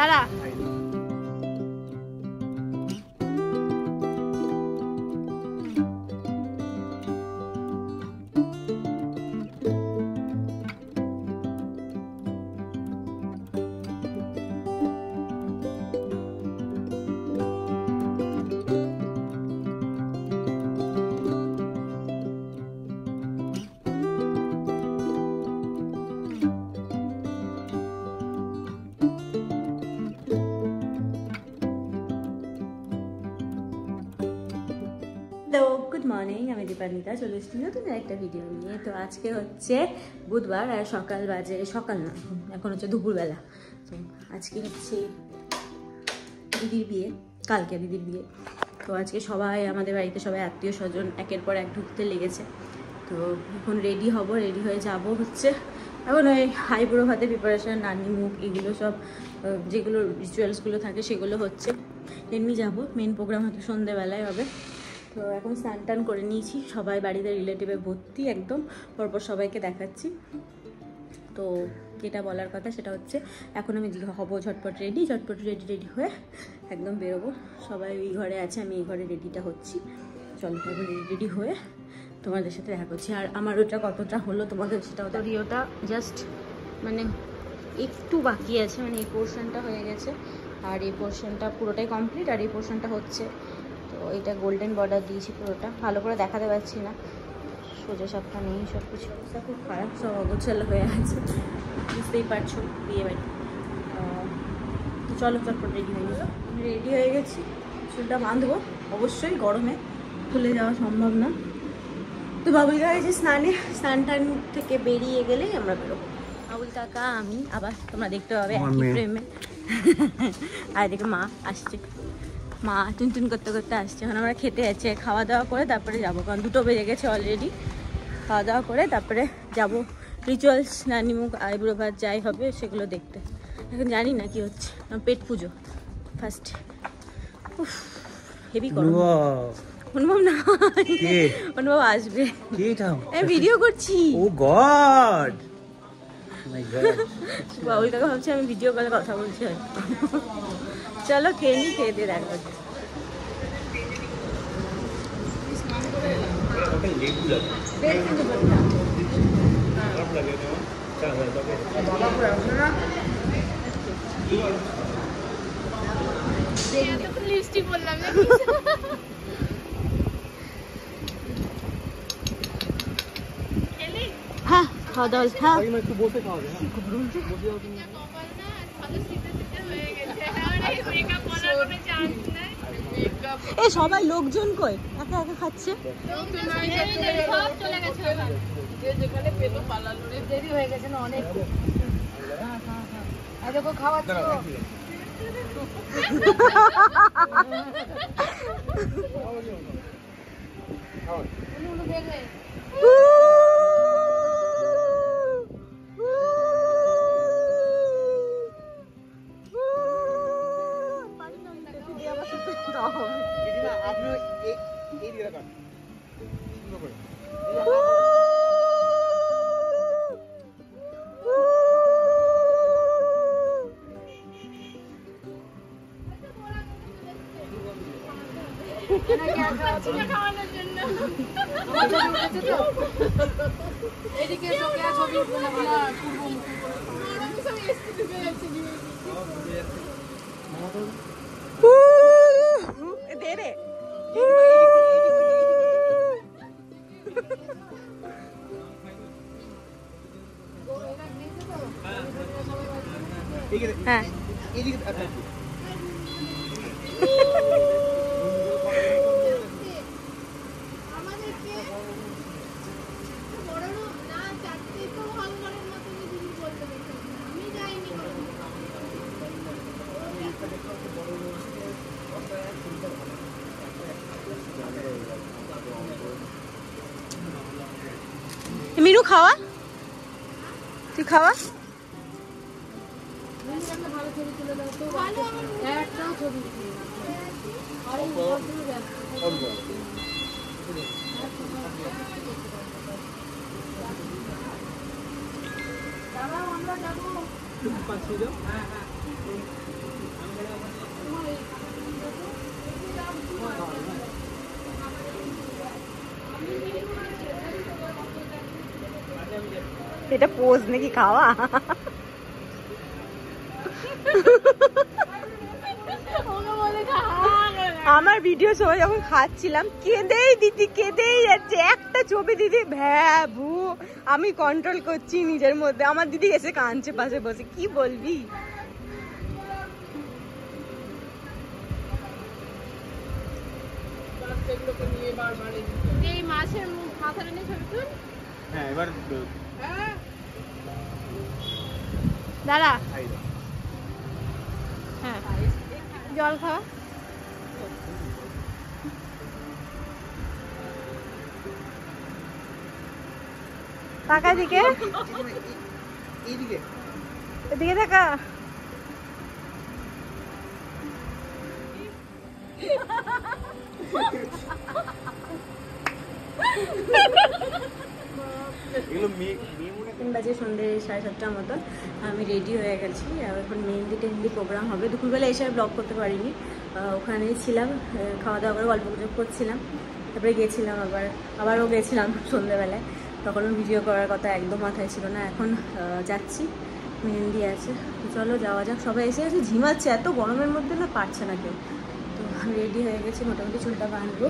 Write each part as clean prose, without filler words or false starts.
দাঁড়া। Hello, good morning. আমি দীপান্বিতা, চলে এসেছি নতুন একটা ভিডিও নিয়ে। তো আজকে হচ্ছে বুধবার আর সকাল বাজে, সকাল না এখন হচ্ছে দুপুরবেলা। তো আজকে হচ্ছে দিদির বিয়ে, কালকে দিদির বিয়ে। তো আজকে সবাই আমাদের বাড়িতে সবাই আত্মীয় স্বজন একের পর এক ঢুকতে লেগেছে। তো এখন রেডি হব, রেডি হয়ে যাব হচ্ছে এখন ওই আইবুড়ো ভাতের প্রিপারেশান, নানি মুখ, এগুলো সব যেগুলো রিচুয়ালসগুলো থাকে সেগুলো হচ্ছে। এমনি যাব, মেন প্রোগ্রাম হয়তো সন্ধ্যেবেলায় হবে। তো এখন স্নান টান করে নিয়েছি, সবাই বাড়িতে রিলেটিভে ভর্তি একদম, পরপর সবাইকে দেখাচ্ছি। তো যেটা বলার কথা সেটা হচ্ছে এখন আমি হব ঝটপট রেডি হয়ে একদম বেরোবো। সবাই ওই ঘরে আছে, আমি এই ঘরে রেডিটা হচ্ছি। চলো এখন রেডি হয়ে তোমাদের সাথে দেখা করছি। আর আমার ওটা কতটা হলো তোমাদের সেটা হতো, রিওটা জাস্ট মানে একটু বাকি আছে, মানে এই পোর্শনটা হয়ে গেছে আর এই পোর্শনটা পুরোটাই কমপ্লিট, আর এই পোর্শনটা হচ্ছে। তো এটা গোল্ডেন বর্ডার দিয়েছি পুরোটা, ভালো করে দেখাতে পারছি না, সোজা সাপটা নেই, সব কিছু খুব খারাপ, সব অগোছালো হয়ে আছে, বুঝতেই পারছো বিয়ে বাড়ি। তো চলো চটপট রেডি হয়ে গেছি। চুলটা বাঁধবো অবশ্যই, গরমে খুলে যাওয়া সম্ভব না। তো বাবুল কাকা গেছে স্নান টান থেকে বেরিয়ে গেলেই আমরা বেরোবো। বাবুল কাকা, আমি, আবার তোমরা দেখতে পাবে একই ফ্রেমে। আর এদিকে মা আসছে, মা টুনটুন করতে করতে আসছে। এখন আমরা খেতে যাচ্ছি, খাওয়া দাওয়া করে তারপরে যাবো, কারণ 2টো বেজে গেছে অলরেডি। খাওয়া দাওয়া করে তারপরে যাব রিচুয়ালস, নানি মুখ, আইবুড়ো ভাত যাই হবে সেগুলো দেখতে। এখন জানি না কি হচ্ছে, পেট পুজো ফার্স্ট। হেভি করো অনুভব না, অনুভব আসবে, আমি ভিডিও করছি। ও গড, বাবুল কাকা ভাবছে আমি ভিডিও কলে কথা বলছি। চলো খেয়ে নি, খেয়ে দিয়ে দেখা হচ্ছে। হ্যাঁ, খাওয়া দাওয়া, হ্যাঁ একটু বসে খাওয়া যায়। এ সবাই লোকজন কই একা একা খাচ্ছে। দেরি হয়ে গেছে না অনেক, দেখো খাওয়াচ্ছ। হ্যাঁ মিনু খাওয়া, তুই খাওয়া। এটা পোজ নাকি খাওয়া? আমার ভিডিও সময় যখন খাচ্ছিলাম কেঁদেই দিদি কেঁদেই যাচ্ছে, একটা ছবি দিদি ভ্যাবু, আমি কন্ট্রোল করছি নিজের মধ্যে, আমার দিদি এসে কাঁদছে পাশে বসে। কি বলবি? এই মাছের মাথা নিয়ে ছবি তুল। হ্যাঁ এবার দাঁড়া, হ্যাঁ জল খাওয়া। টাকা দিকে এইদিকে এদিকে দেখা। বাজে সন্ধ্যে 7:30টার মতো আমি রেডি হয়ে গেছি। এখন মেহেন্দি প্রোগ্রাম হবে। দুপুরবেলা এসে ব্লগ করতে পারিনি, ওখানেই ছিলাম, খাওয়া দাওয়া করে গল্প গুজব করছিলাম, তারপরে গেছিলাম আবারও গেছিলাম সন্ধ্যেবেলায়, তখনও ভিডিও করার কথা একদম মাথায় ছিল না। এখন যাচ্ছি, মেহেন্দি আছে, চলো যাওয়া যাক। সবাই এসে ঝিমাচ্ছে, এত গরমের মধ্যে না পারছে না কেউ। তো রেডি হয়ে গেছি, মোটামুটি চুলটা বাঁধবো।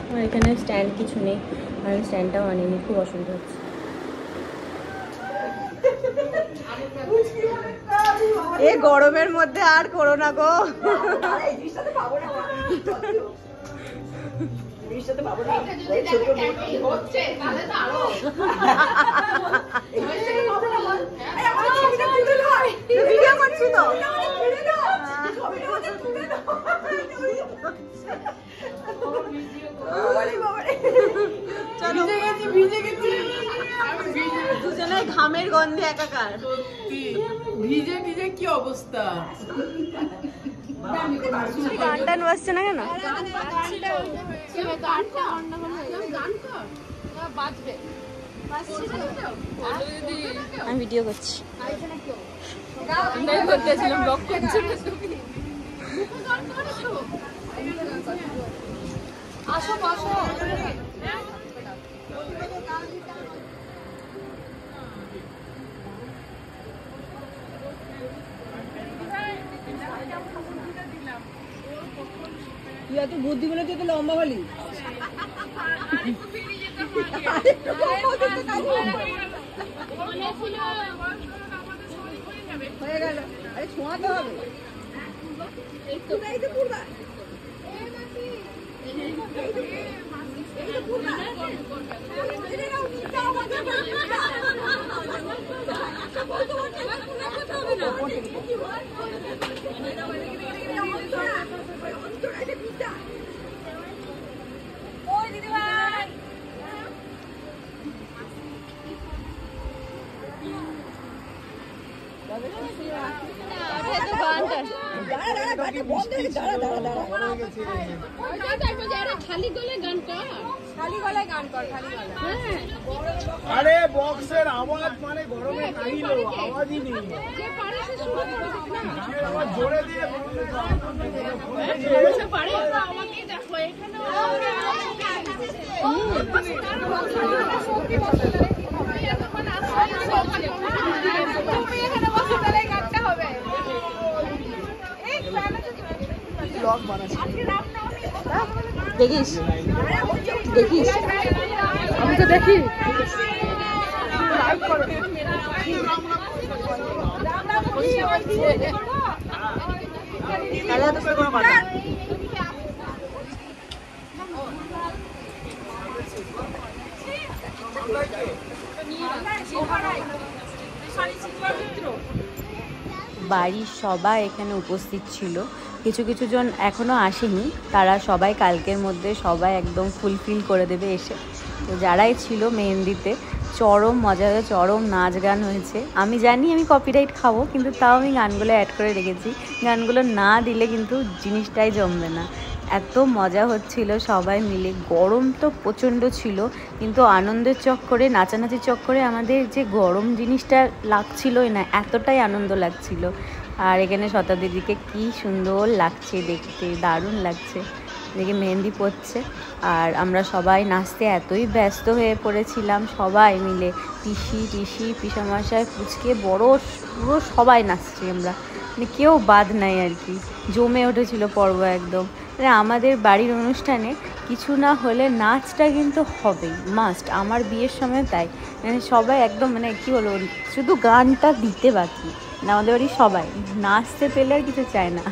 আমার এখানে স্ট্যান্ড কিছু নেই, আমি স্ট্যান্ডটাও আনিনি, খুব অসুবিধা হচ্ছে। এ গরমের মধ্যে আর করো না গো। ভিডিও করছি তো। দুজনে ঘামের গন্ধে একাকার। ভিজে ভিজে কি অবস্থা। গান টান বাজছে না কেন? আমি ভিডিও করছি। আসো বসো। তুই এত বুদ্ধি বলে তুই তো লম্বা হলি। হয়ে গেল, আরে ছোঁয়াতে হবে। আরে বক্সের আওয়াজ মানে গরমে কাহিলো আওয়াজই নেই, আওয়াজ জোরে দিয়ে দেখিস দেখিস, আমি তো দেখি। বাড়ির সবাই এখানে উপস্থিত ছিল, কিছু কিছু জন এখনও আসেনি, তারা সবাই কালকের মধ্যে সবাই একদম ফুলফিল করে দেবে এসে। তো যারাই ছিল মেহেন্দিতে চরম মজা হয়েছে, চরম নাচ গান হয়েছে। আমি জানি আমি কপিরাইট খাবো, কিন্তু তাও আমি গানগুলো অ্যাড করে রেখেছি, গানগুলো না দিলে কিন্তু জিনিসটাই জমবে না। এত মজা হচ্ছিল সবাই মিলে। গরম তো প্রচণ্ড ছিল, কিন্তু আনন্দের চক্করে, নাচানাচির চক্করে আমাদের যে গরম জিনিসটা লাগছিলই না, এতটাই আনন্দ লাগছিল। আর এখানে শতাব্দীদিকে কি সুন্দর লাগছে দেখতে, দারুণ লাগছে। এদিকে মেহেন্দি পড়ছে আর আমরা সবাই নাচতে এতই ব্যস্ত হয়ে পড়েছিলাম, সবাই মিলে পিসি পিসামশাই পুচকে বড় পুরো সবাই নাচছি আমরা, মানে কেউ বাদ নাই আর কি। জমে উঠেছিল পর্ব একদম। মানে আমাদের বাড়ির অনুষ্ঠানে কিছু না হলে নাচটা কিন্তু হবেই, মাস্ট। আমার বিয়ের সময় তাই, মানে সবাই একদম মানে কী বলবো, শুধু গানটা দিতে বাকি না, আমাদের বাড়ির সবাই নাচতে পেলে আর কিছু চায় না।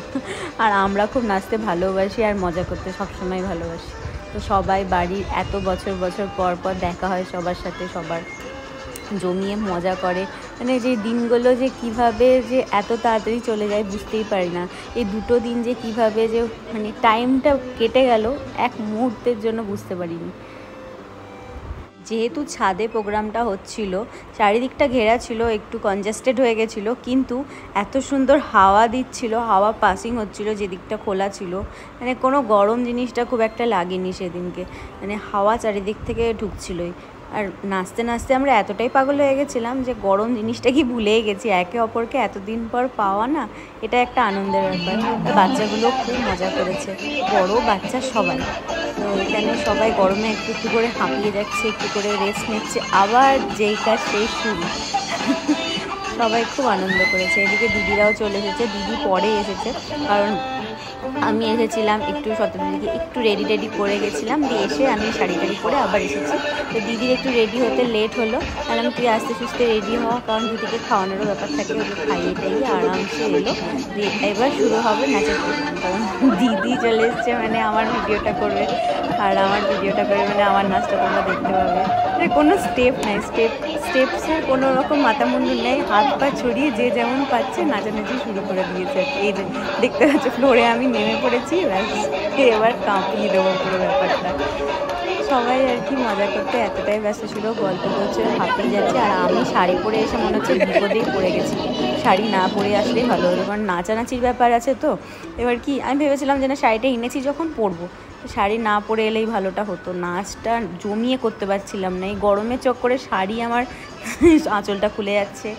আর আমরা খুব নাচতে ভালোবাসি আর মজা করতে সবসময় ভালোবাসি। তো সবাই বাড়ির এত বছর পর দেখা হয় সবার সাথে, সবার জমিয়ে মজা করে। মানে যে দিনগুলো যে কিভাবে যে এত তাড়াতাড়ি চলে যায় বুঝতেই পারি না। এই দুটো দিন যে কিভাবে যে মানে টাইমটা কেটে গেল এক মুহূর্তের জন্য বুঝতে পারিনি। যেহেতু ছাদে প্রোগ্রামটা হচ্ছিল, চারিদিকটা ঘেরা ছিল, একটু কনজেস্টেড হয়ে গেছিলো, কিন্তু এত সুন্দর হাওয়া দিচ্ছিল, হাওয়া পাসিং হচ্ছিল যেদিকটা খোলা ছিল, মানে কোনো গরম জিনিসটা খুব একটা লাগেনি সেদিনকে, মানে হাওয়া চারিদিক থেকে ঢুকছিলোই। আর নাচতে নাচতে আমরা এতটাই পাগল হয়ে গেছিলাম যে গরম জিনিসটা কি ভুলেই গেছি। একে অপরকে এতদিন পর পাওয়া না, এটা একটা আনন্দের ব্যাপার। বাচ্চাগুলো খুব মজা করেছে, বড় বাচ্চা সবাই। তো এখানে সবাই গরমে একটু একটু করে হাঁপিয়ে যাচ্ছে, একটু করে রেস্ট নিচ্ছে, আবার যেই কাজ সেই শুরু। সবাই খুব আনন্দ করেছে। এদিকে দিদিরাও চলে এসেছে, দিদি পরে এসেছে, কারণ আমি এসেছিলাম একটু শতাব্দীকে একটু রেডি করে গেছিলাম, দিয়ে এসে আমি শাড়ি পরে আবার এসেছি। তো দিদির একটু রেডি হতে লেট হলো, তাহলে আমি তুই আস্তে সুস্তে রেডি হওয়া, কারণ দিদিকে খাওয়ানোরও ব্যাপার থাকে, ওকে খাইয়ে টাইয়ে আরামসে এলো। দিয়ে এবার শুরু হবে নাচের প্রোগ্রাম, কারণ দিদি চলে এসছে, মানে আমার ভিডিওটা করবে, আর আমার ভিডিওটা করে মানে আমার নাচটা তোমরা দেখতে পাবে। মানে কোনো স্টেপ নাই, স্টেপসের কোনো রকম মাথামুন্ডু নেই, হাত পা ছড়িয়ে যে যেমন পাচ্ছে নাচানাচি শুরু করে দিয়েছে। এই দেখতে পাচ্ছি ফ্লোরে আমি নেমে পড়েছি, ব্যাস এবার কাঁপিয়ে দেবো পুরো ব্যাপারটা। সবাই আর কি মজা করতে এতটাই ব্যস্ত ছিল, গল্প করছে, হাঁপিয়ে যাচ্ছে। আর আমি শাড়ি পরে এসে মনে হচ্ছে বিপদেই পড়ে গেছি, শাড়ি না পরে আসলেই ভালো হলো, কারণ নাচানাচির ব্যাপার আছে। তো এবার কি আমি ভেবেছিলাম যে না, শাড়িটা এনেছি যখন পরবো, শাড়ি না পরে এলেই ভালোটা হতো। নাচটা জমিয়ে করতে পারছিলাম না, এই গরমের চক্করে শাড়ি আমার আঁচলটা খুলে যাচ্ছে,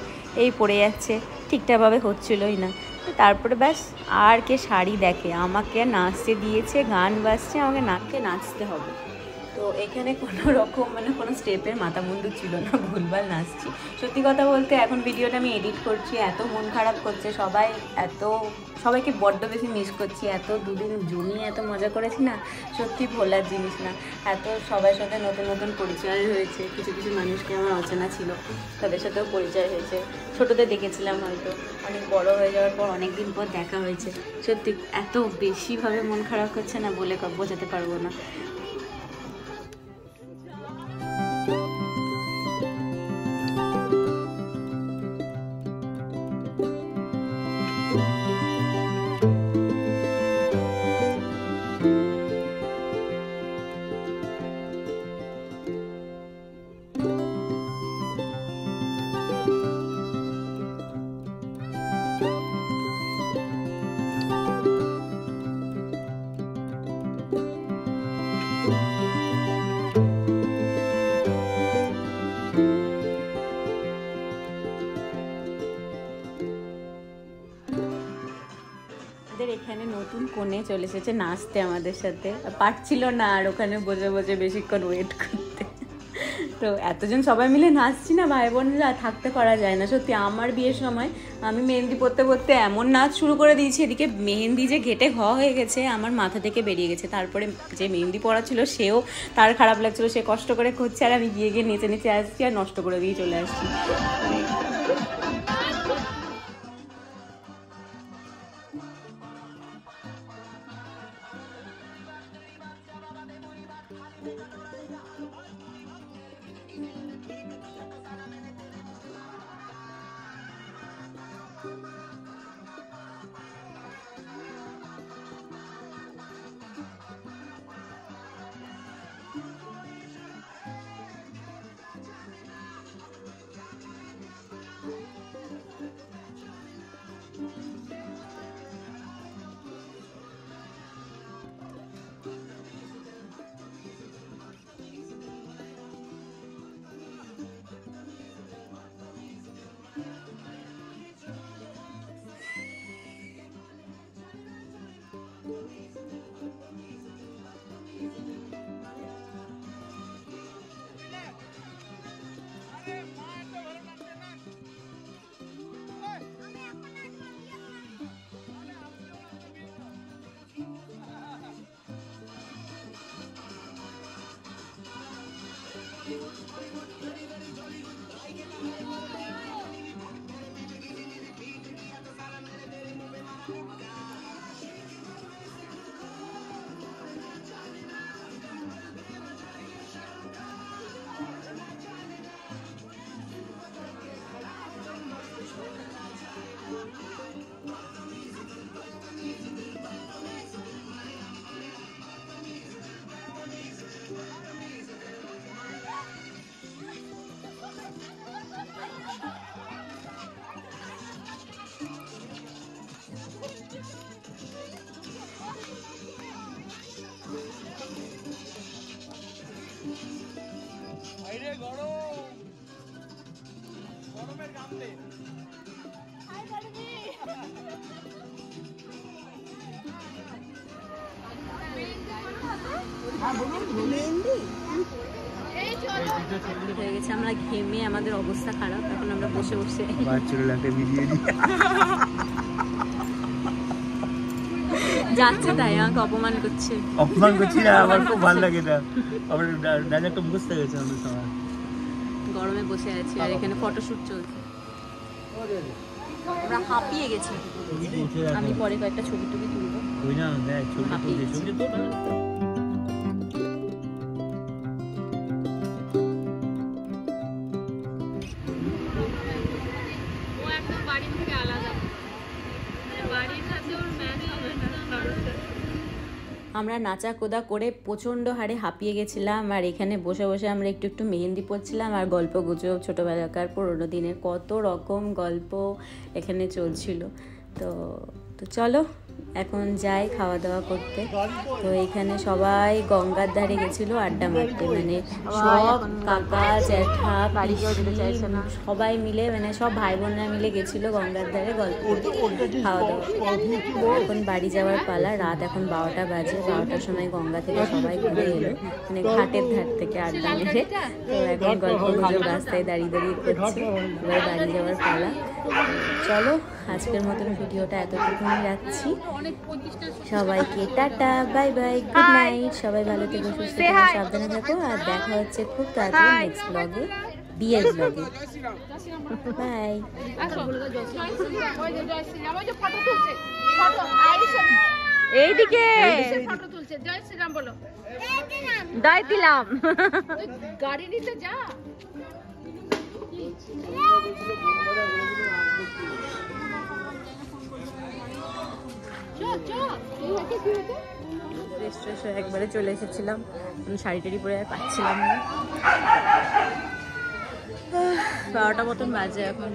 এই পড়ে যাচ্ছে, ঠিকঠাকভাবে হচ্ছিলোই না। তারপরে ব্যাস, আর কে শাড়ি দেখে, আমাকে নাচতে দিয়েছে, গান বাজছে, আমাকে নাচতে হবে। তো এখানে কোনো রকম মানে কোনো স্টেপের মাথামুন্ডু ছিল না, ভুলভাল নাচছি। সত্যি কথা বলতে এখন ভিডিওটা আমি এডিট করছি, এত মন খারাপ করছে, সবাইকে বড্ড বেশি মিস করছি। এত দুদিন জমিয়ে এত মজা করেছি না, সত্যি ভোলার জিনিস না। এত সবার সাথে নতুন পরিচয় হয়েছে, কিছু মানুষকে আমার অচেনা ছিল, তাদের সাথেও পরিচয় হয়েছে। ছোটোতে দেখেছিলাম, হয়তো অনেক বড় হয়ে যাওয়ার পর অনেক দিন পর দেখা হয়েছে। সত্যি এত বেশিভাবে মন খারাপ করছে না, বলে বোঝাতে পারবো না। এখানে নতুন কনে চলে এসেছে নাচতে আমাদের সাথে, পারছিল না আর ওখানে বসে বেশিক্ষণ ওয়েট করতে। তো এতজন সবাই মিলে নাচছি না ভাই বোনরা, থাকতে পারা যায় না সত্যি। আমার বিয়ের সময় আমি মেহেন্দি পরতে এমন নাচ শুরু করে দিয়েছি, এদিকে মেহেন্দি যে ঘেটে হয়ে গেছে, আমার মাথা থেকে বেরিয়ে গেছে। তারপরে যে মেহেন্দি পরা ছিল সেও, তার খারাপ লাগছিল, সে কষ্ট করে করছে, আর আমি গিয়ে নেচে আসছি আর নষ্ট করে দিয়ে চলে আসছি। হয়ে গেছে, আমরা ঘেমে আমাদের অবস্থা খারাপ, এখন আমরা বসে বসে যাচ্ছে, তাই আমাকে অপমান করছে। অপমান করছি না, আমার খুব ভালো লাগে এটা। আমার ডায়লগটা মুখস্থ হয়ে গেছে আমাদের সবার। গরমে বসে আছি আর এখানে ফটোশুট চলছে, আমরা হাঁপিয়ে গেছি। আমি পরে কয়েকটা ছবি টবি তুলবো। ওই না দেখ ছবি ছবি তো আমরা নাচা কোদা করে প্রচণ্ড হারে হাঁপিয়ে গেছিলাম, আর এখানে বসে বসে আমরা একটু একটু মেহেন্দি পড়ছিলাম আর গল্প গুজব, ছোটোবেলাকার পুরোনো দিনের কত রকম গল্প এখানে চলছিল। তো চলো এখন যাই খাওয়া দাওয়া করতে। তো এখানে সবাই গঙ্গার ধারে গেছিলো আড্ডা মারতে, মানে সব কাকা জ্যাঠা সবাই মিলে, মানে সব ভাই বোনরা মিলে গেছিলো গঙ্গার ধারে গল্প খাওয়া দাওয়া। এখন বাড়ি যাওয়ার পালা, রাত এখন 12টা বাজে। 12টার সময় গঙ্গা থেকে সবাই ঘুরে এলো, মানে ঘাটের ধার থেকে আড্ডা মেরে। তো এখন গল্প গুজব রাস্তায় দাঁড়িয়ে দাঁড়িয়ে করছে, এবার বাড়ি যাওয়ার পালা। চলো আজকের মতন ভিডিওটা এতটুকুনি রাখছি। সবাইকে tata, bye bye, good night. সবাই ভালো থেকো, সুস্থ থেকো, সাবধানে থাকো, আর দেখা হচ্ছে খুব তাড়াতাড়ি নেক্সট ব্লগে, বিয়ের ব্লগে। বাই। এইদিকে ফটো তুলছে, জয় শ্রীরাম বলো। দায় দিলাম। গাড়ি নিতে যা। একবারে চলে এসেছিলাম, শাড়ি টাড়ি পরে আর পাচ্ছিলাম না। 12টা মতন বাজে এখন।